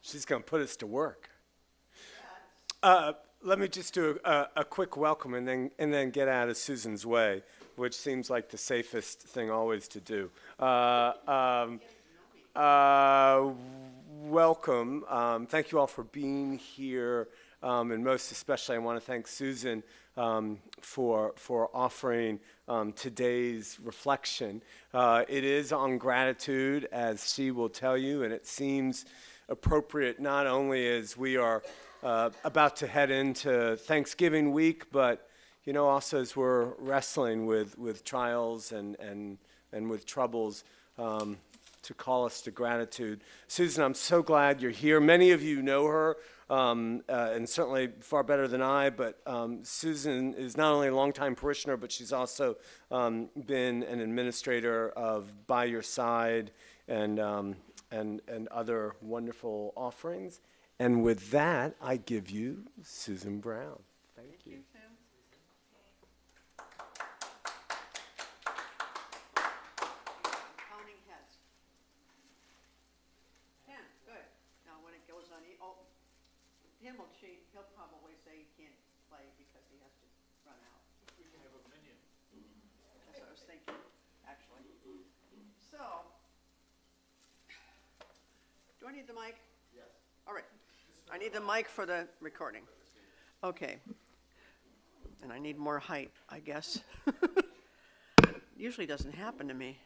She's going to put us to work. Let me just do a quick welcome and then get out of Susan's way, which seems like the safest thing always to do. Welcome. Thank you all for being here, and most especially I want to thank Susan for offering today's reflection. It is on gratitude, as she will tell you, and it seems appropriate not only as we are about to head into Thanksgiving week, but also as we're wrestling with trials and with troubles, to call us to gratitude. Susan, I'm so glad you're here. Many of you know her, and certainly far better than I, but Susan is not only a longtime parishioner, but she's also been an administrator of By Your Side and other wonderful offerings. And with that, I give you Susan Brown. Thank you. Counting heads. 10, good. Now when it goes on, he'll probably say he can't play because he has to run out. We can have a minion. That's what I was thinking, actually. So, do I need the mic? Yes. All right. I need the mic for the recording. Okay. And I need more height, I guess. Usually doesn't happen to me.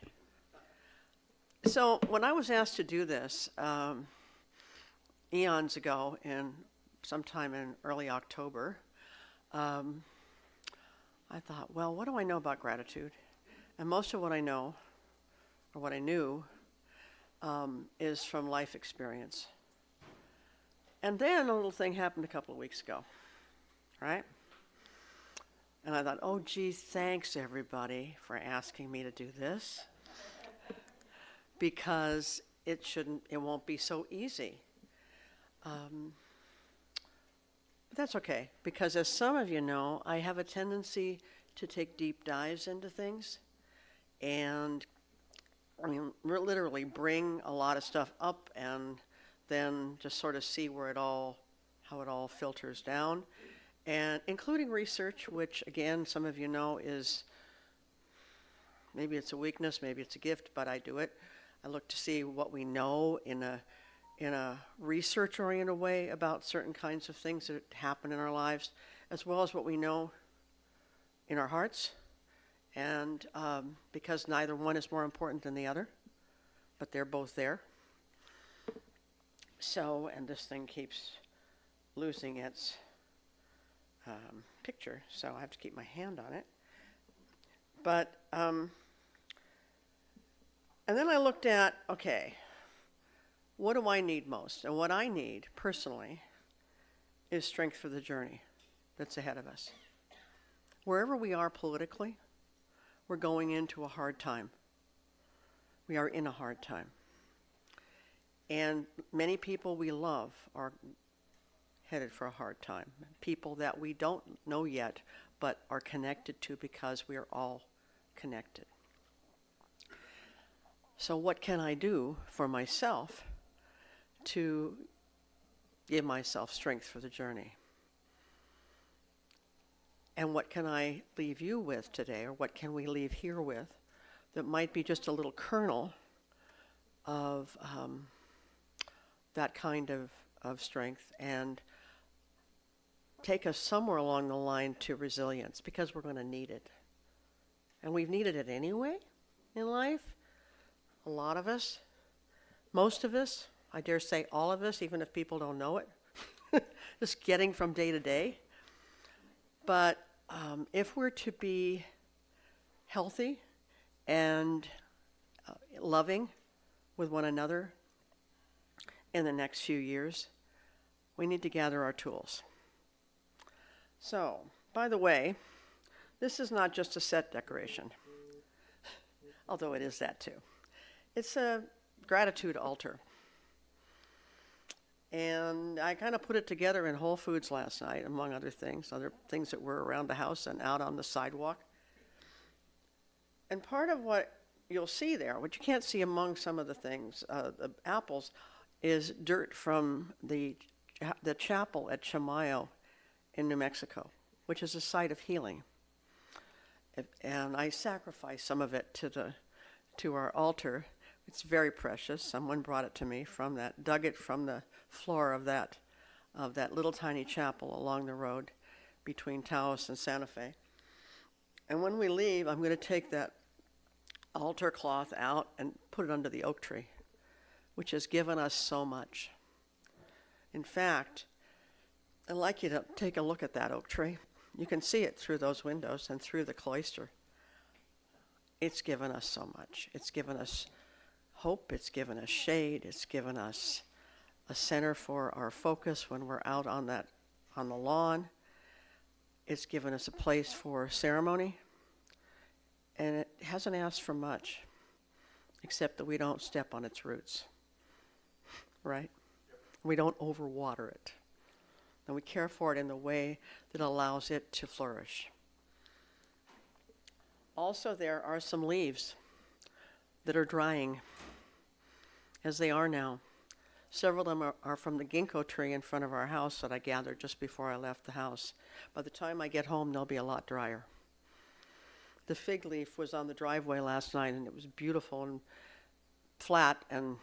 So when I was asked to do this eons ago, sometime in early October, I thought, well, what do I know about gratitude? And most of what I know, or what I knew, is from life experience. And then a little thing happened a couple of weeks ago, right? And I thought, oh, gee, thanks, everybody, for asking me to do this, because it won't be so easy. But that's okay, because as some of you know, I have a tendency to take deep dives into things, and literally bring a lot of stuff up and then just sort of see how it all filters down, and including research, which again, some of you know is, maybe it's a weakness, maybe it's a gift, but I do it. I look to see what we know in a research-oriented way about certain kinds of things that happen in our lives, as well as what we know in our hearts, and because neither one is more important than the other, but they're both there. So, and this thing keeps losing its picture, so I have to keep my hand on it. But, and then I looked at, okay, what do I need most? And what I need, personally, is strength for the journey that's ahead of us. Wherever we are politically, we're going into a hard time. We are in a hard time. And many people we love are headed for a hard time. People that we don't know yet, but are connected to because we are all connected. So what can I do for myself to give myself strength for the journey? And what can I leave you with today, or what can we leave here with that might be just a little kernel of that kind of strength, and take us somewhere along the line to resilience, because we're going to need it. And we've needed it anyway in life. A lot of us, most of us, I dare say all of us, even if people don't know it, just getting from day to day. But if we're to be healthy and loving with one another in the next few years, we need to gather our tools. So, by the way, this is not just a set decoration, although it is that too. It's a gratitude altar. And I kind of put it together in Whole Foods last night, among other things that were around the house and out on the sidewalk. And part of what you'll see there, what you can't see among some of the things, the apples, is dirt from the chapel at Chimayo in New Mexico, which is a site of healing. And I sacrificed some of it to our altar. It's very precious. Someone brought it to me dug it from the floor of that little tiny chapel along the road between Taos and Santa Fe. And when we leave, I'm going to take that altar cloth out and put it under the oak tree, which has given us so much. In fact, I'd like you to take a look at that oak tree. You can see it through those windows and through the cloister. It's given us so much. It's given us hope. It's given us shade. It's given us a center for our focus when we're out on the lawn. It's given us a place for ceremony. And it hasn't asked for much, except that we don't step on its roots, right? We don't overwater it. And we care for it in the way that allows it to flourish. Also, there are some leaves that are drying, as they are now. Several of them are from the ginkgo tree in front of our house that I gathered just before I left the house. By the time I get home, they'll be a lot drier. The fig leaf was on the driveway last night, and it was beautiful and flat and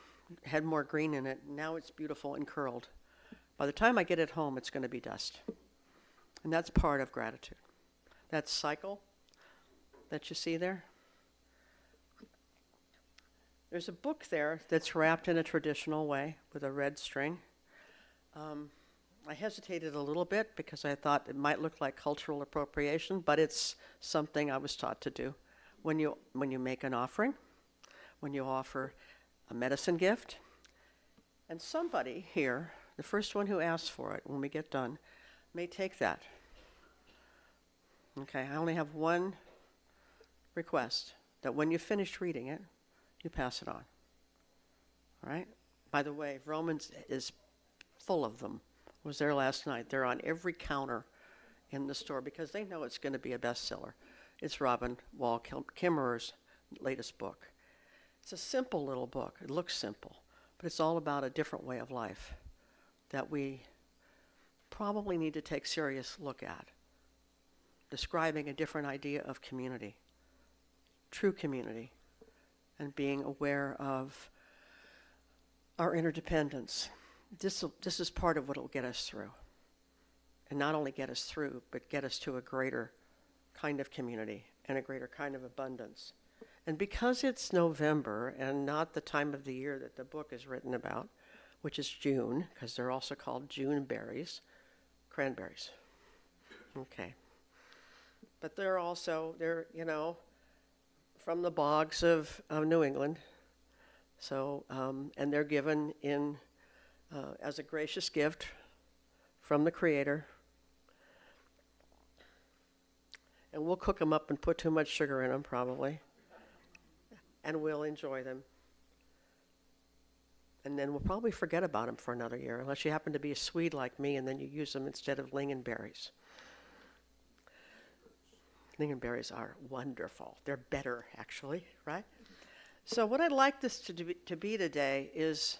had more green in it. Now it's beautiful and curled. By the time I get it home, it's going to be dust. And that's part of gratitude. That cycle that you see there. There's a book there that's wrapped in a traditional way with a red string. I hesitated a little bit because I thought it might look like cultural appropriation, but it's something I was taught to do. When you make an offering, when you offer a medicine gift, and somebody here, the first one who asks for it when we get done, may take that. Okay, I only have one request, that when you finish reading it, you pass it on. All right? By the way, Romans is full of them. I was there last night. They're on every counter in the store because they know it's going to be a bestseller. It's Robin Wall Kimmerer's latest book. It's a simple little book. It looks simple, but it's all about a different way of life that we probably need to take a serious look at, describing a different idea of community, true community, and being aware of our interdependence. This is part of what will get us through. And not only get us through, but get us to a greater kind of community and a greater kind of abundance. And because it's November and not the time of the year that the book is written about, which is June, because they're also called June berries, cranberries. Okay. But they're from the bogs of New England. So, and they're given in as a gracious gift from the Creator. And we'll cook them up and put too much sugar in them, probably. And we'll enjoy them. And then we'll probably forget about them for another year, unless you happen to be a Swede like me, and then you use them instead of lingonberries. Lingonberries are wonderful. They're better, actually, right? So what I'd like this to be today is,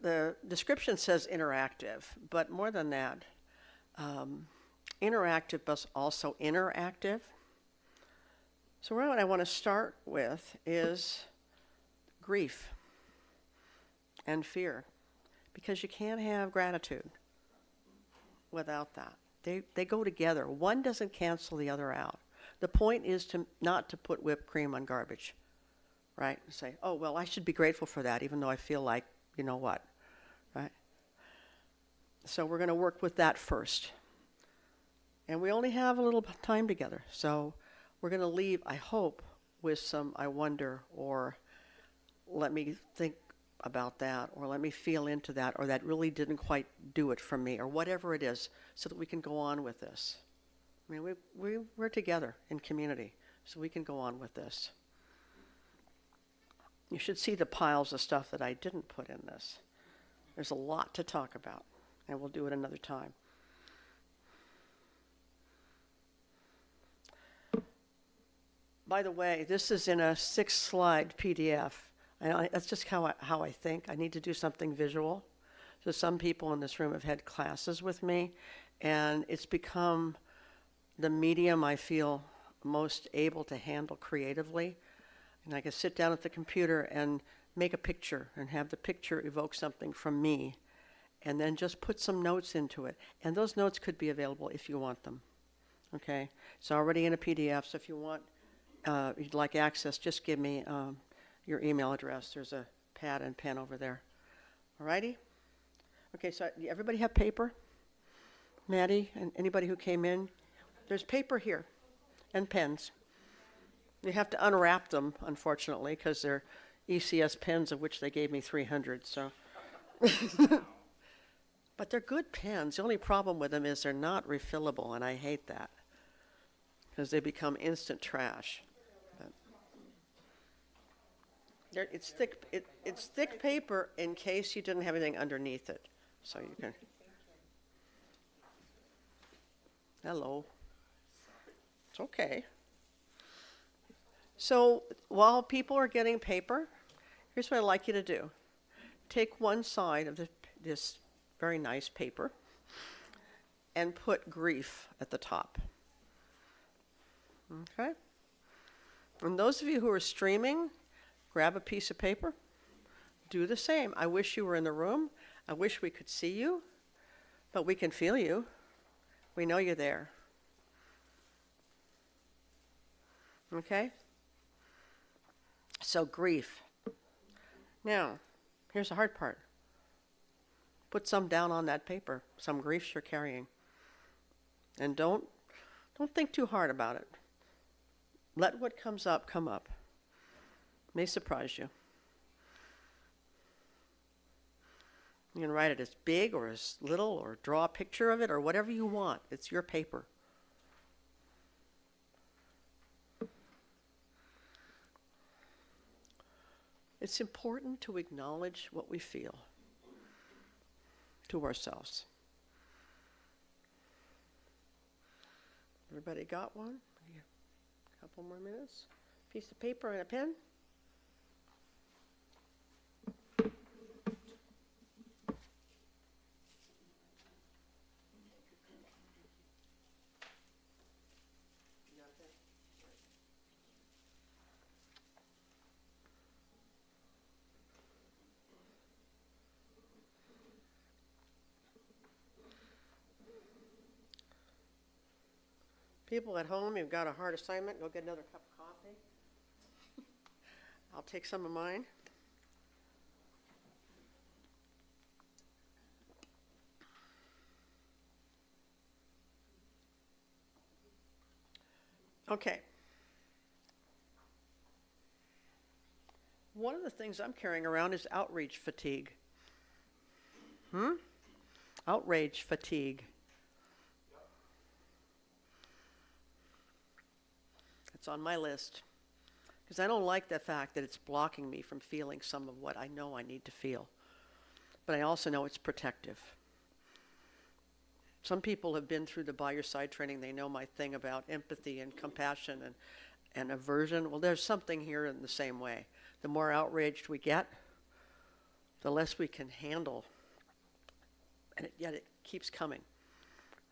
the description says interactive, but more than that, interactive but also interactive. So what I want to start with is grief and fear, because you can't have gratitude without that. They go together. One doesn't cancel the other out. The point is not to put whipped cream on garbage, right? And say, oh, well, I should be grateful for that, even though I feel like, you know what, right? So we're going to work with that first. And we only have a little time together. So we're going to leave, I hope, with some I wonder, or let me think about that, or let me feel into that, or that really didn't quite do it for me, or whatever it is, so that we can go on with this. I mean, we're together in community, so we can go on with this. You should see the piles of stuff that I didn't put in this. There's a lot to talk about, and we'll do it another time. By the way, this is in a 6-slide PDF. That's just how I think. I need to do something visual. So some people in this room have had classes with me, and it's become the medium I feel most able to handle creatively. And I can sit down at the computer and make a picture and have the picture evoke something from me, and then just put some notes into it. And those notes could be available if you want them. Okay? It's already in a PDF, so if you want, you'd like access, just give me your email address. There's a pad and pen over there. All righty? Okay, so everybody have paper? Maddie and anybody who came in? There's paper here and pens. You have to unwrap them, unfortunately, because they're ECS pens, of which they gave me 300, so. But they're good pens. The only problem with them is they're not refillable, and I hate that, because they become instant trash. It's thick paper in case you didn't have anything underneath it, so you can. Hello. It's okay. So while people are getting paper, here's what I'd like you to do. Take one side of this very nice paper and put grief at the top. Okay? And those of you who are streaming, grab a piece of paper, do the same. I wish you were in the room. I wish we could see you, but we can feel you. We know you're there. Okay? So grief. Now, here's the hard part. Put some down on that paper, some griefs you're carrying. And don't think too hard about it. Let what comes up come up. May surprise you. You can write it as big or as little or draw a picture of it or whatever you want. It's your paper. It's important to acknowledge what we feel to ourselves. Everybody got one? A couple more minutes. Piece of paper and a pen. People at home, you've got a hard assignment, go get another cup of coffee. I'll take some of mine. Okay. One of the things I'm carrying around is outrage fatigue. Outrage fatigue. It's on my list because I don't like the fact that it's blocking me from feeling some of what I know I need to feel. But I also know it's protective. Some people have been through the By Your Side training. They know my thing about empathy and compassion and aversion. Well, there's something here in the same way. The more outraged we get, the less we can handle. And yet it keeps coming,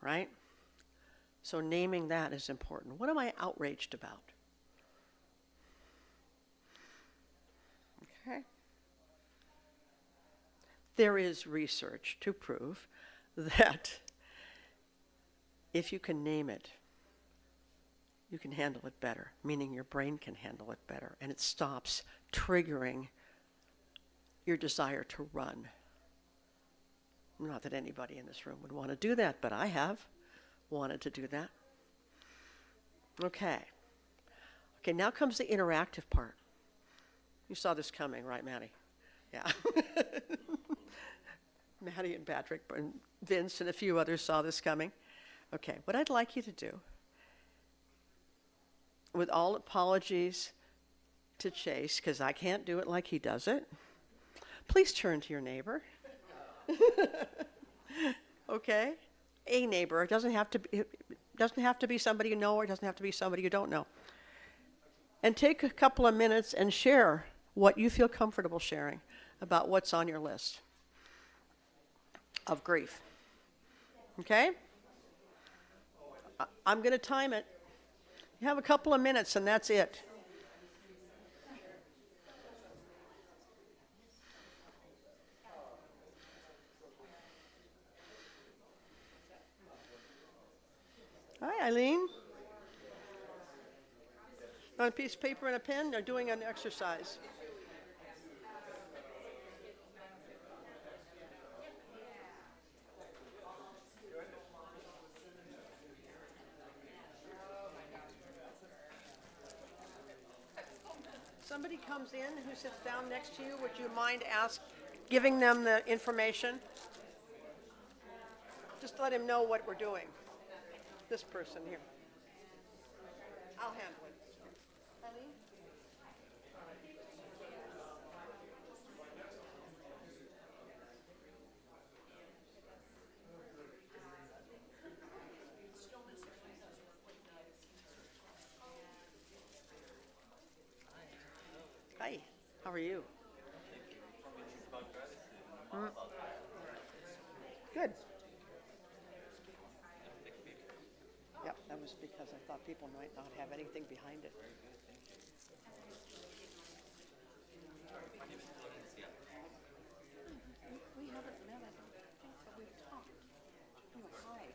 right? So naming that is important. What am I outraged about? Okay. There is research to prove that if you can name it, you can handle it better, meaning your brain can handle it better, and it stops triggering your desire to run. Not that anybody in this room would want to do that, but I have wanted to do that. Okay, now comes the interactive part. You saw this coming, right, Maddie? Yeah. Maddie and Patrick and Vince and a few others saw this coming. Okay, what I'd like you to do, with all apologies to Chase, because I can't do it like he does it, please turn to your neighbor. Okay? A neighbor. It doesn't have to be somebody you know, or it doesn't have to be somebody you don't know. And take a couple of minutes and share what you feel comfortable sharing about what's on your list of grief. Okay? I'm going to time it. You have a couple of minutes and that's it. Hi, Eileen. On a piece of paper and a pen, they're doing an exercise. Somebody comes in who sits down next to you, would you mind giving them the information? Just let him know what we're doing. This person here. I'll handle it. Eileen? Hi, how are you? Good. Yep, that was because I thought people might not have anything behind it. We haven't met, I don't think, but we've talked. Oh, hi.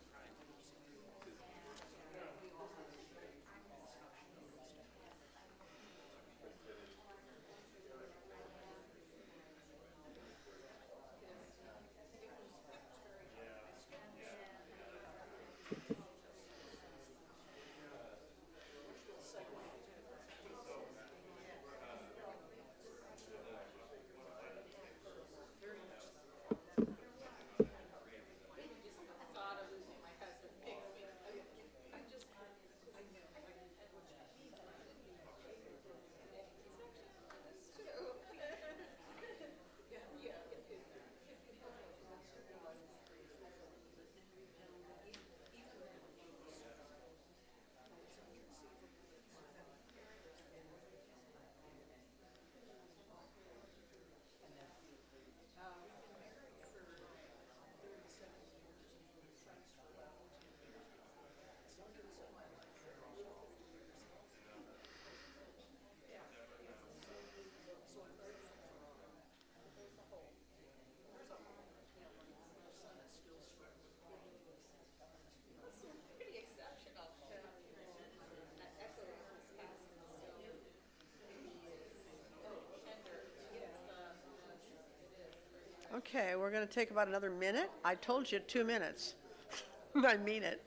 Okay, we're going to take about another minute. I told you 2 minutes. I mean it.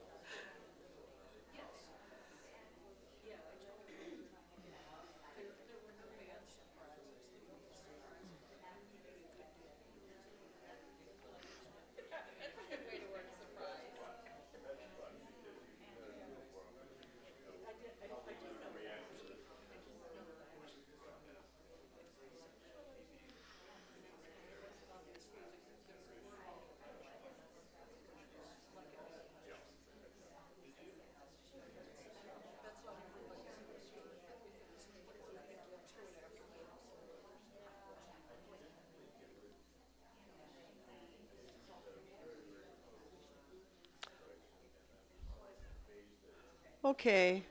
Okay.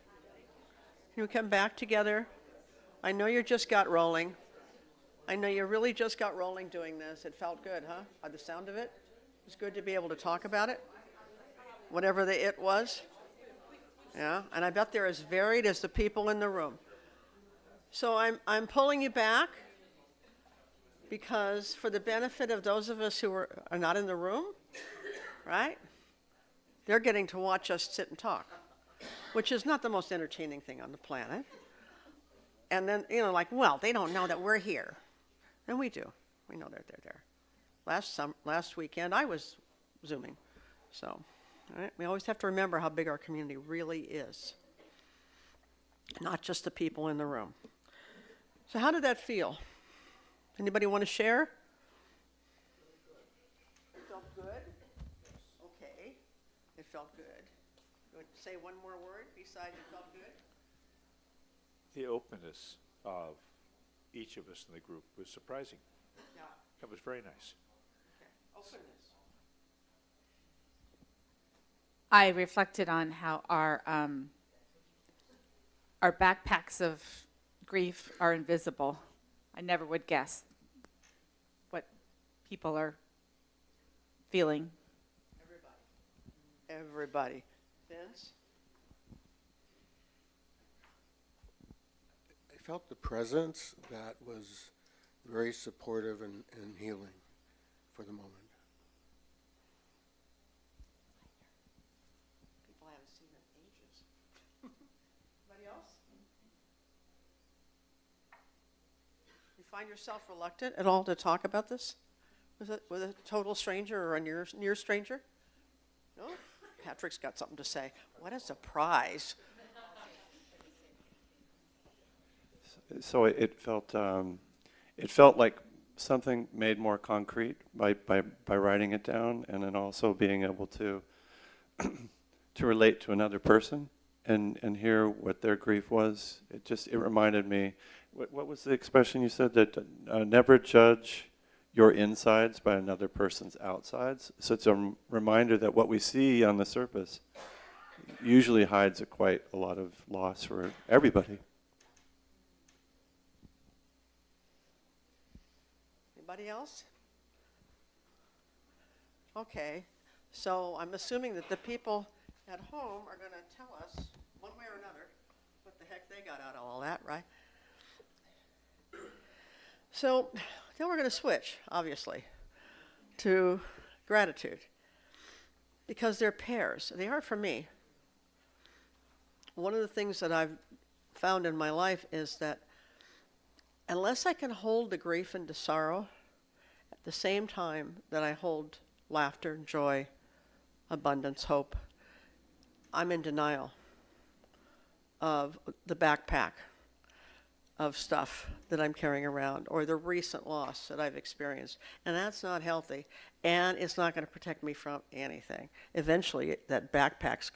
You come back together. I know you just got rolling. I know you really just got rolling doing this. It felt good, huh? By the sound of it. It's good to be able to talk about it. Whatever the it was. Yeah, and I bet they're as varied as the people in the room. So I'm pulling you back because for the benefit of those of us who are not in the room, right? They're getting to watch us sit and talk, which is not the most entertaining thing on the planet. And then, like, well, they don't know that we're here. And we do. We know that they're there. Last weekend, I was Zooming. So, all right, we always have to remember how big our community really is. Not just the people in the room. So how did that feel? Anybody want to share? It felt good? Okay. It felt good. You want to say one more word besides it felt good? The openness of each of us in the group was surprising. Yeah. That was very nice. Okay. Open this. I reflected on how our backpacks of grief are invisible. I never would guess what people are feeling. Everybody. Vince? I felt the presence that was very supportive and healing for the moment. People I haven't seen in ages. Anybody else? You find yourself reluctant at all to talk about this? Was it with a total stranger or a near stranger? No? Patrick's got something to say. What a surprise. So it felt like something made more concrete by writing it down, and then also being able to to relate to another person and hear what their grief was. It reminded me. What was the expression you said, that never judge your insides by another person's outsides? So it's a reminder that what we see on the surface usually hides quite a lot of loss for everybody. Anybody else? Okay, so I'm assuming that the people at home are going to tell us, one way or another, what the heck they got out of all that, right? So then we're going to switch, obviously, to gratitude, because they're pairs. They are for me. One of the things that I've found in my life is that unless I can hold the grief and the sorrow at the same time that I hold laughter, joy, abundance, hope, I'm in denial of the backpack of stuff that I'm carrying around, or the recent loss that I've experienced. And that's not healthy, and it's not going to protect me from anything. Eventually, that backpack's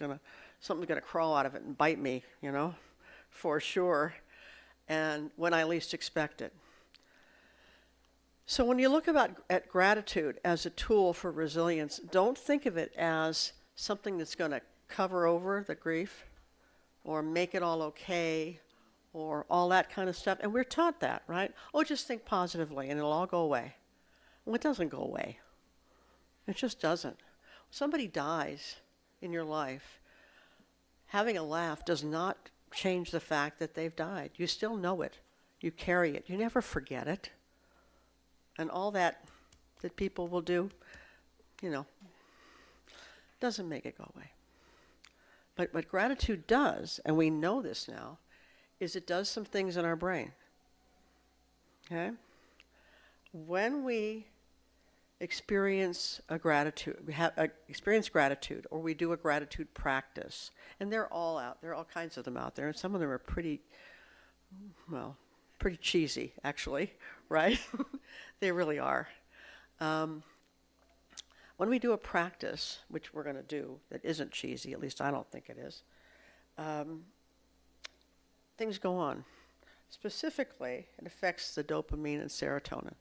something's going to crawl out of it and bite me, for sure, and when I least expect it. So when you look at gratitude as a tool for resilience, don't think of it as something that's going to cover over the grief or make it all okay or all that kind of stuff. And we're taught that, right? Oh, just think positively and it'll all go away. Well, it doesn't go away. It just doesn't. Somebody dies in your life, having a laugh does not change the fact that they've died. You still know it. You carry it. You never forget it. And all that people will do, doesn't make it go away. But what gratitude does, and we know this now, is it does some things in our brain. Okay? When we experience gratitude, or we do a gratitude practice, and they're all out there, all kinds of them out there, and some of them are pretty cheesy, actually, right? They really are. When we do a practice, which we're going to do, that isn't cheesy, at least I don't think it is, things go on. Specifically, it affects the dopamine and serotonin,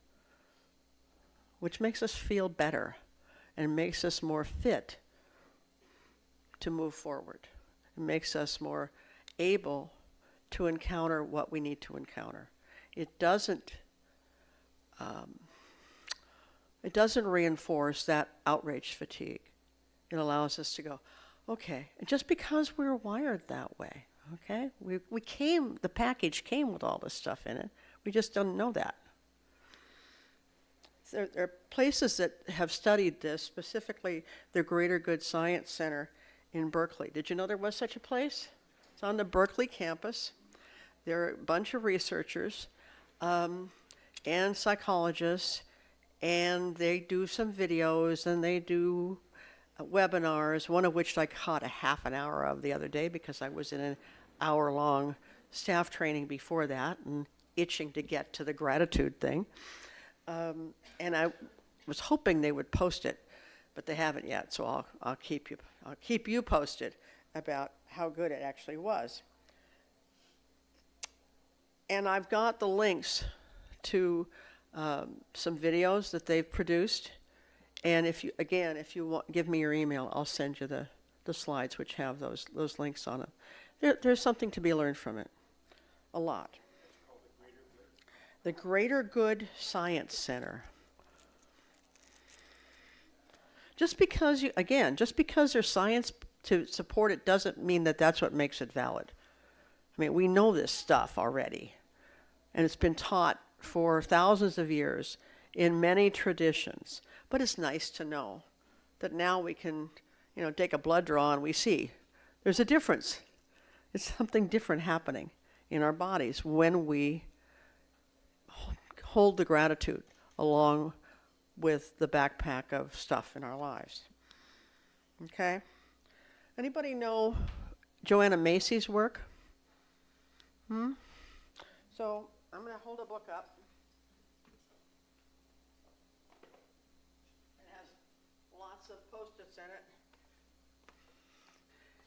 which makes us feel better and makes us more fit to move forward. It makes us more able to encounter what we need to encounter. It doesn't reinforce that outrage fatigue. It allows us to go, okay, and just because we're wired that way, okay? The package came with all this stuff in it. We just don't know that. There are places that have studied this, specifically the Greater Good Science Center in Berkeley. Did you know there was such a place? It's on the Berkeley campus. There are a bunch of researchers and psychologists, and they do some videos, and they do webinars, one of which I caught a half an hour of the other day because I was in an hour-long staff training before that and itching to get to the gratitude thing. And I was hoping they would post it, but they haven't yet, so I'll keep you posted about how good it actually was. And I've got the links to some videos that they've produced. And if you give me your email, I'll send you the slides which have those links on them. There's something to be learned from it. A lot. The Greater Good Science Center. Just because there's science to support it doesn't mean that that's what makes it valid. I mean, we know this stuff already, and it's been taught for thousands of years in many traditions. But it's nice to know that now we can, take a blood draw and we see there's a difference. It's something different happening in our bodies when we hold the gratitude along with the backpack of stuff in our lives. Okay? Anybody know Joanna Macy's work? So I'm going to hold a book up. It has lots of Post-its in it.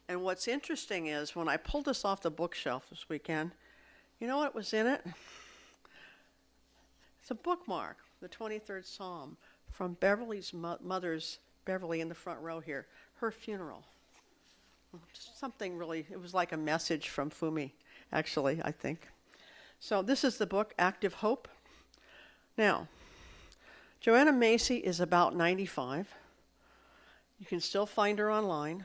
And what's interesting is when I pulled this off the bookshelf this weekend, you know what was in it? It's a bookmark, the 23rd Psalm, from Beverly's mother's, Beverly in the front row here, her funeral. Something really, it was like a message from Fumi, actually, I think. So this is the book, Active Hope. Now, Joanna Macy is about 95. You can still find her online.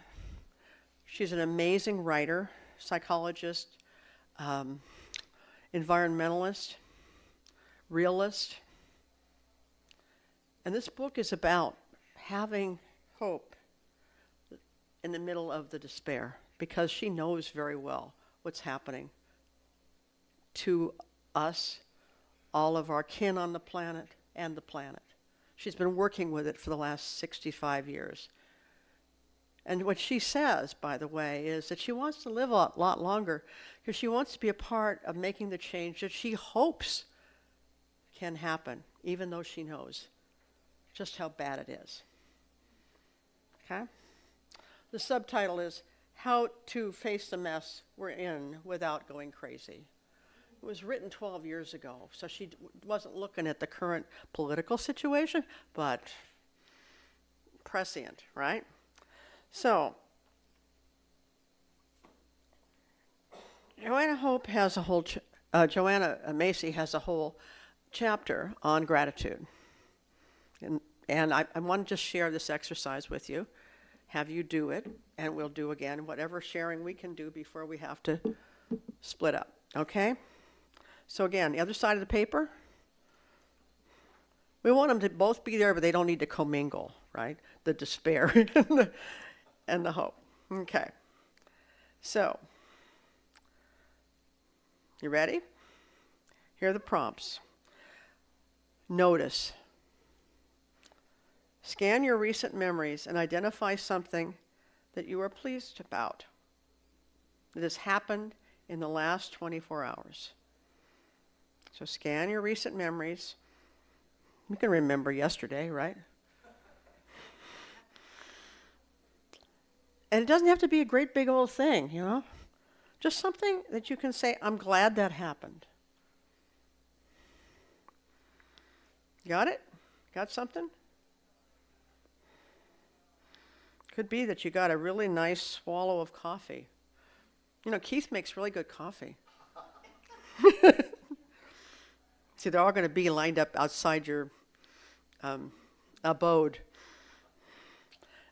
She's an amazing writer, psychologist, environmentalist, realist. And this book is about having hope in the middle of the despair, because she knows very well what's happening to us, all of our kin on the planet, and the planet. She's been working with it for the last 65 years. And what she says, by the way, is that she wants to live a lot longer because she wants to be a part of making the change that she hopes can happen, even though she knows just how bad it is. Okay? The subtitle is How to Face the Mess We're In Without Going Crazy. It was written 12 years ago, so she wasn't looking at the current political situation, but prescient, right? So, Joanna Macy has a whole chapter on gratitude. And I want to just share this exercise with you, have you do it, and we'll do again whatever sharing we can do before we have to split up, okay? So again, the other side of the paper, we want them to both be there, but they don't need to commingle, right? The despair and the hope. Okay. So, you ready? Here are the prompts. Notice. Scan your recent memories and identify something that you are pleased about that has happened in the last 24 hours. So scan your recent memories. You can remember yesterday, right? And it doesn't have to be a great big old thing, Just something that you can say, I'm glad that happened. Got it? Got something? Could be that you got a really nice swallow of coffee. Keith makes really good coffee. See, they're all going to be lined up outside your abode.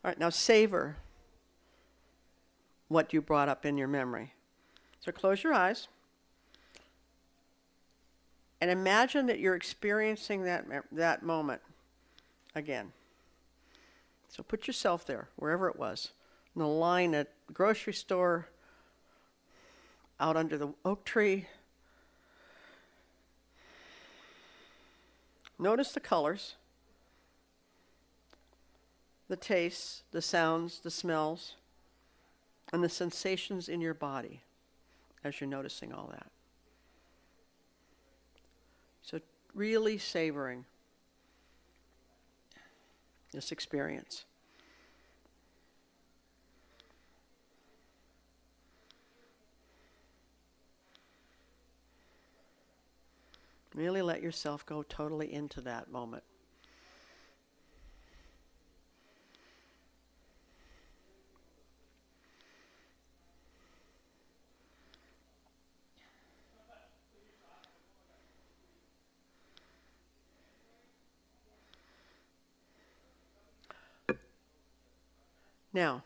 All right, now savor what you brought up in your memory. So close your eyes and imagine that you're experiencing that moment again. So put yourself there, wherever it was, in the line at the grocery store, out under the oak tree. Notice the colors, the tastes, the sounds, the smells, and the sensations in your body as you're noticing all that. So really savoring this experience. Really let yourself go totally into that moment. Now,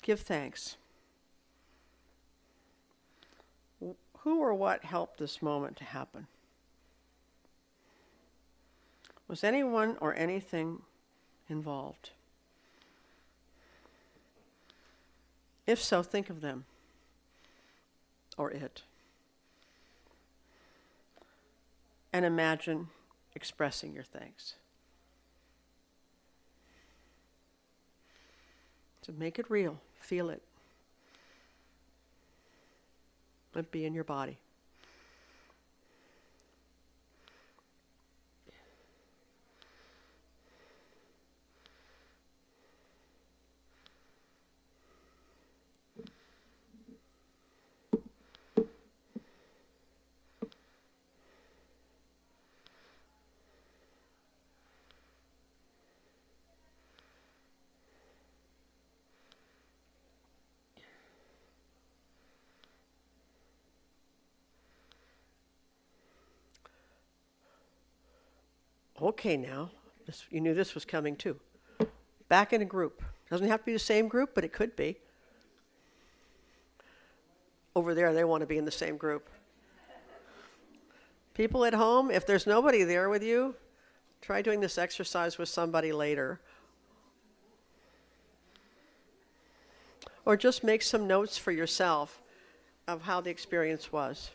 give thanks. Who or what helped this moment to happen? Was anyone or anything involved? If so, think of them or it. And imagine expressing your thanks. So make it real. Feel it. Let it be in your body. Okay, now, you knew this was coming too. Back in a group. Doesn't have to be the same group, but it could be. Over there, they want to be in the same group. People at home, if there's nobody there with you, try doing this exercise with somebody later. Or just make some notes for yourself of how the experience was.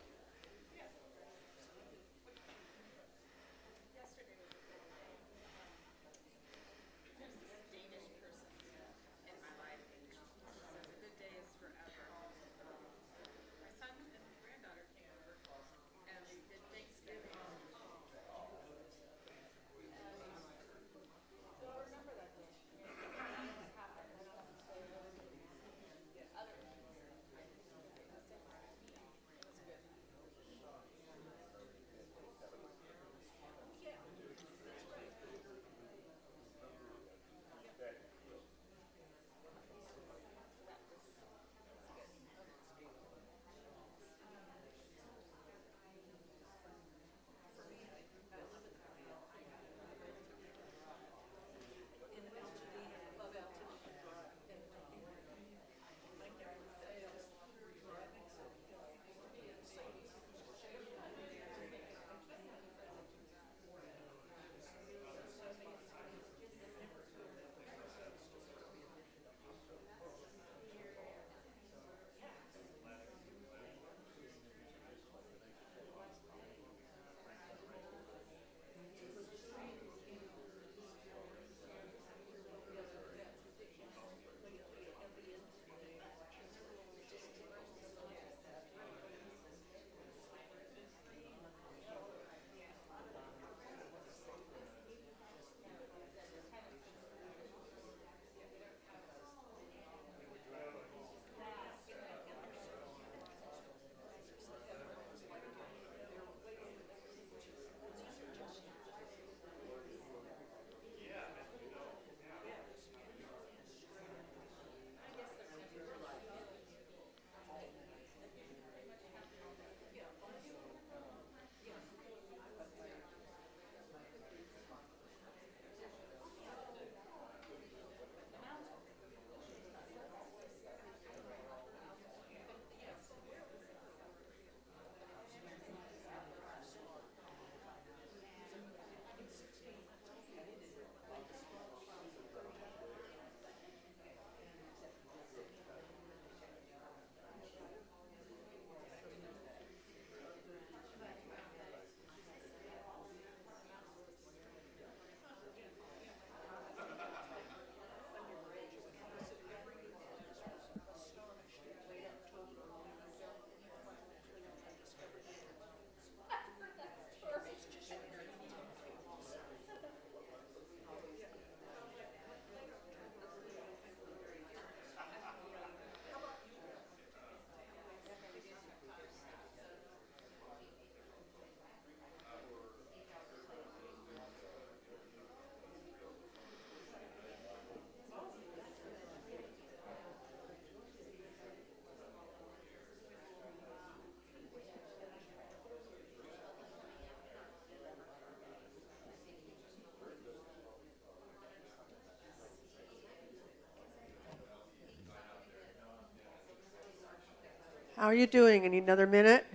How are you doing? Need another minute?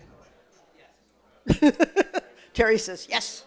Terry says, yes.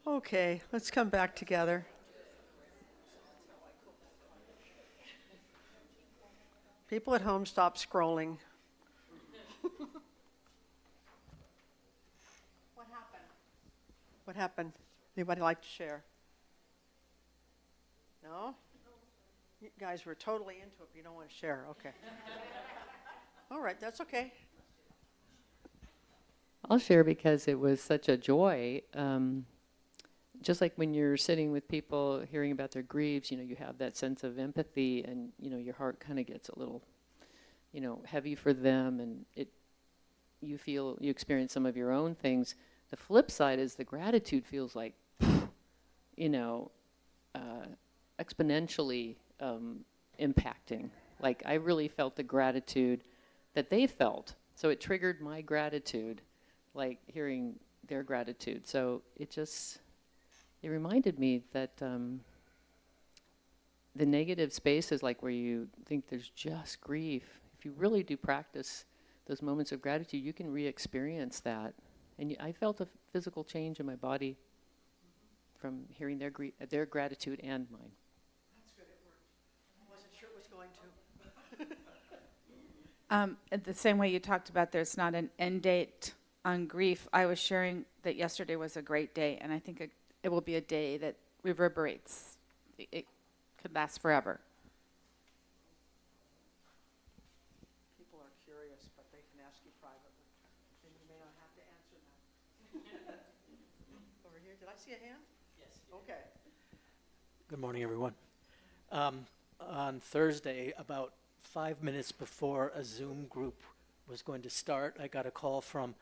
Okay, let's come back together. People at home, stop scrolling. What happened? What happened? Anybody like to share? No? You guys were totally into it, but you don't want to share. Okay. All right, that's okay. I'll share because it was such a joy. Just like when you're sitting with people hearing about their griefs, you have that sense of empathy, and your heart kind of gets a little, heavy for them, and you experience some of your own things. The flip side is the gratitude feels like, exponentially impacting. Like I really felt the gratitude that they felt, so it triggered my gratitude, like hearing their gratitude. So it reminded me that the negative spaces, like where you think there's just grief, if you really do practice those moments of gratitude, you can re-experience that. And I felt a physical change in my body from hearing their gratitude and mine. That's good, it worked. I wasn't sure it was going to. The same way you talked about there's not an end date on grief, I was sharing that yesterday was a great day, and I think it will be a day that reverberates. It could last forever. People are curious, but they can ask you privately, and you may not have to answer them. Over here, did I see a hand? Yes. Okay. Good morning, everyone. On Thursday, about 5 minutes before a Zoom group was going to start, I got a call from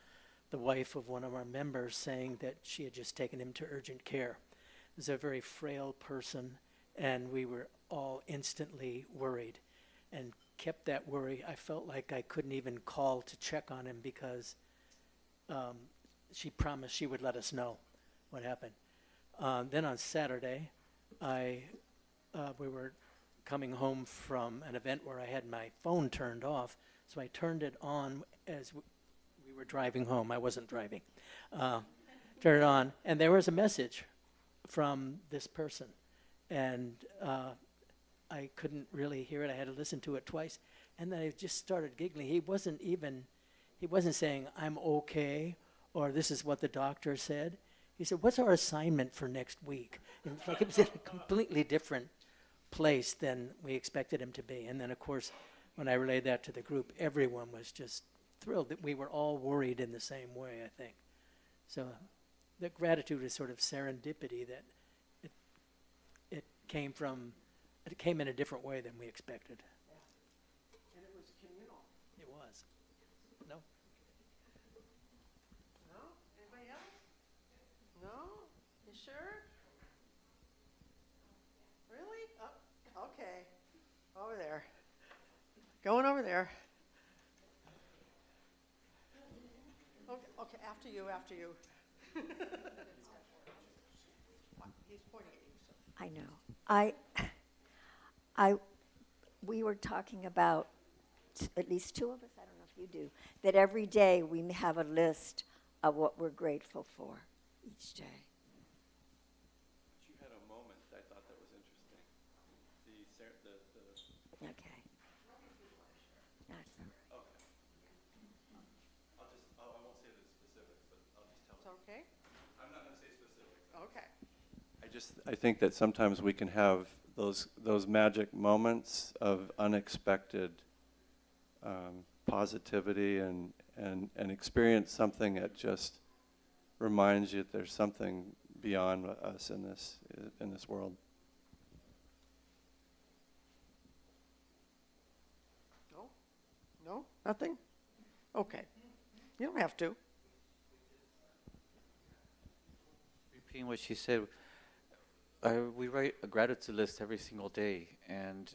the wife of one of our members saying that she had just taken him to urgent care. He was a very frail person, and we were all instantly worried and kept that worry. I felt like I couldn't even call to check on him because she promised she would let us know what happened. Then on Saturday, we were coming home from an event where I had my phone turned off, so I turned it on as we were driving home. I wasn't driving. Turned it on, and there was a message from this person, and I couldn't really hear it. I had to listen to it twice, and then I just started giggling. He wasn't saying, "I'm okay," or "this is what the doctor said." He said, "What's our assignment for next week?" And like it was in a completely different place than we expected him to be. And then, of course, when I relayed that to the group, everyone was just thrilled that we were all worried in the same way, I think. So the gratitude is sort of serendipity, that it came in a different way than we expected. And it was communal. It was. No? No? Anybody else? No? You sure? Really? Oh, okay. Over there. Going over there. Okay, after you. He's pointing at you. So. I know. We were talking about, at least two of us, I don't know if you do, that every day we have a list of what we're grateful for each day. But you had a moment I thought that was interesting. Okay. That's all right. Okay. I won't say the specific. okay? I'm not going to say specifics. Okay. I think that sometimes we can have those magic moments of unexpected positivity and experience something that just reminds you that there's something beyond us in this world. No? No? Nothing? Okay. You don't have to. Repeating what she said, we write a gratitude list every single day, and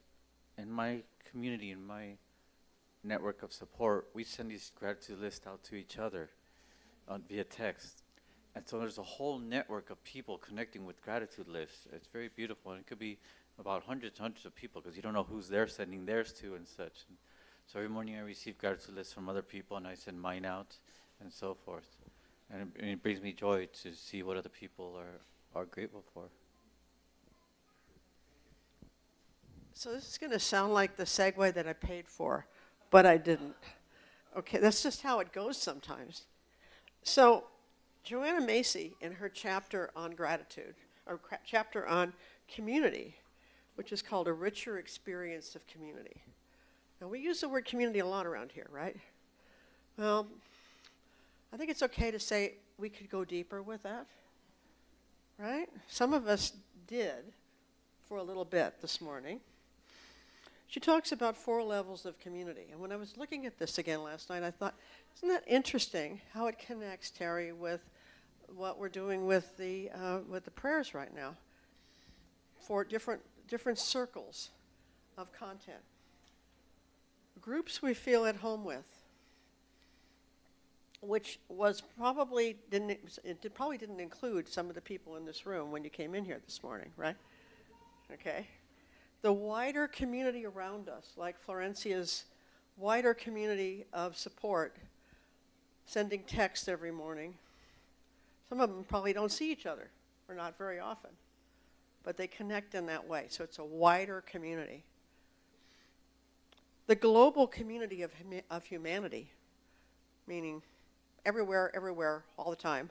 in my community, in my network of support, we send these gratitude lists out to each other via text. And so there's a whole network of people connecting with gratitude lists. It's very beautiful, and it could be about hundreds of people, because you don't know who's they're sending theirs to and such. And so every morning I receive gratitude lists from other people, and I send mine out, and so forth. And it brings me joy to see what other people are grateful for. So this is going to sound like the segue that I paid for, but I didn't. Okay, that's just how it goes sometimes. So Joanna Macy, in her chapter on gratitude, or chapter on community, which is called A Richer Experience of Community. Now, we use the word community a lot around here, right? Well, I think it's okay to say we could go deeper with that, right? Some of us did for a little bit this morning. She talks about 4 levels of community. And when I was looking at this again last night, I thought, isn't that interesting how it connects, Terry, with what we're doing with the prayers right now? 4 different circles of content. Groups we feel at home with, which was probably didn't include some of the people in this room when you came in here this morning, right? Okay. The wider community around us, like Florencia's wider community of support, sending texts every morning. Some of them probably don't see each other, or not very often, but they connect in that way, so it's a wider community. The global community of humanity, meaning everywhere, all the time.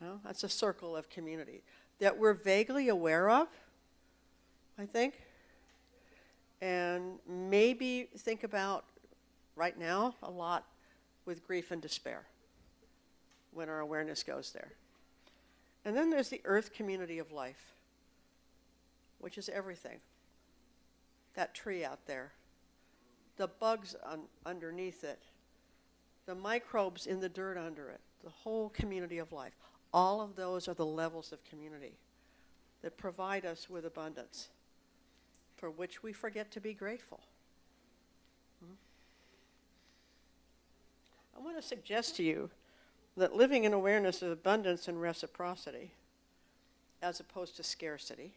You know, that's a circle of community that we're vaguely aware of, I think, and maybe think about right now a lot with grief and despair when our awareness goes there. And then there's the earth community of life, which is everything. That tree out there, the bugs underneath it, the microbes in the dirt under it, the whole community of life. All of those are the levels of community that provide us with abundance, for which we forget to be grateful. I want to suggest to you that living in awareness of abundance and reciprocity, as opposed to scarcity,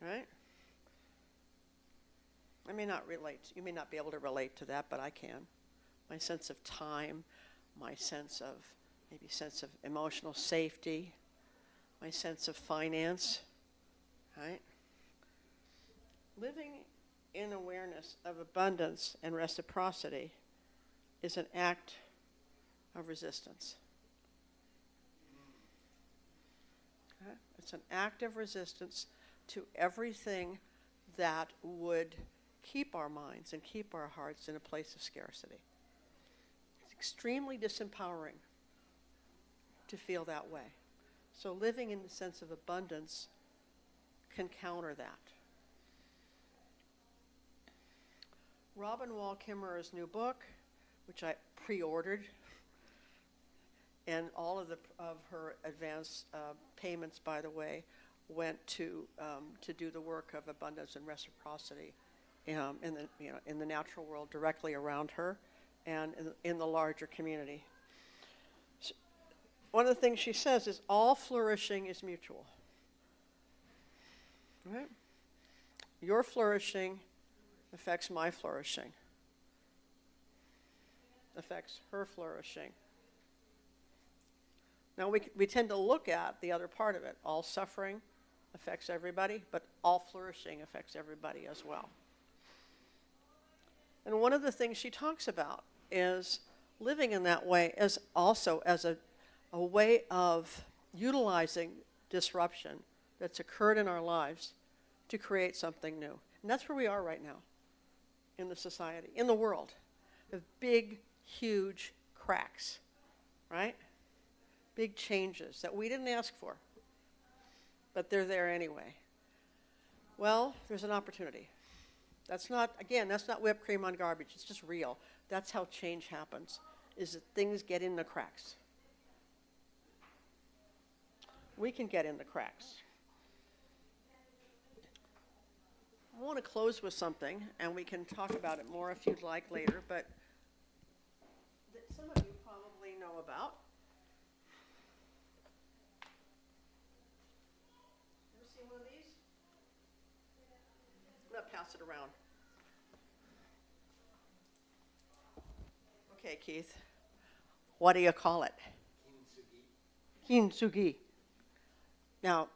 right? You may not be able to relate to that, but I can. My sense of time, my sense of emotional safety, my sense of finance, right? Living in awareness of abundance and reciprocity is an act of resistance. Okay? It's an act of resistance to everything that would keep our minds and keep our hearts in a place of scarcity. It's extremely disempowering to feel that way. So living in the sense of abundance can counter that. Robin Wall Kimmerer's new book, which I pre-ordered, and all of her advance payments, by the way, went to do the work of abundance and reciprocity in the natural world directly around her and in the larger community. So one of the things she says is all flourishing is mutual. Right? Your flourishing affects my flourishing, affects her flourishing. Now we tend to look at the other part of it. All suffering affects everybody, but all flourishing affects everybody as well. And one of the things she talks about is living in that way as also as a a way of utilizing disruption that's occurred in our lives to create something new. And that's where we are right now in the society, in the world. Of big, huge cracks, right? Big changes that we didn't ask for, but they're there anyway. Well, there's an opportunity. That's not, again, that's not whipped cream on garbage. It's just real. That's how change happens, is that things get in the cracks. We can get in the cracks. I want to close with something, and we can talk about it more if you'd like later, but that some of you probably know about. Ever seen one of these? I'm going to pass it around. Okay, Keith. What do you call it? Kintsugi. Now,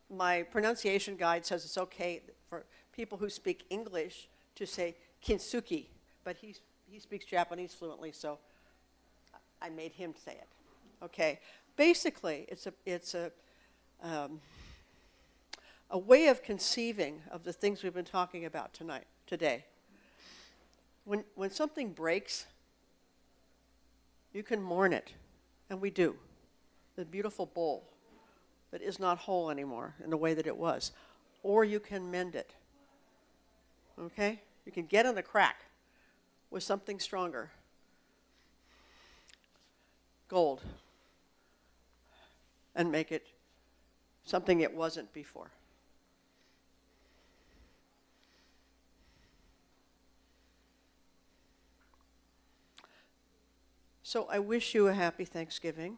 my pronunciation guide says it's okay for people who speak English to say kintsugi, but he speaks Japanese fluently, so I made him say it. Okay. Basically, it's a way of conceiving of the things we've been talking about today. When something breaks, you can mourn it, and we do. The beautiful bowl that is not whole anymore in the way that it was. Or you can mend it. Okay? You can get in the crack with something stronger. Gold. And make it something it wasn't before. So I wish you a happy Thanksgiving.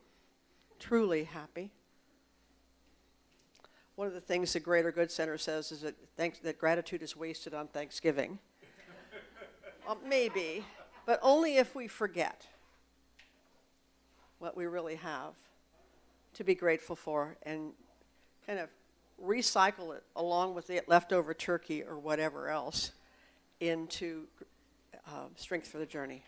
Truly happy. One of the things the Greater Good Center says is that gratitude is wasted on Thanksgiving. Maybe, but only if we forget what we really have to be grateful for and kind of recycle it along with the leftover turkey or whatever else into strength for the journey.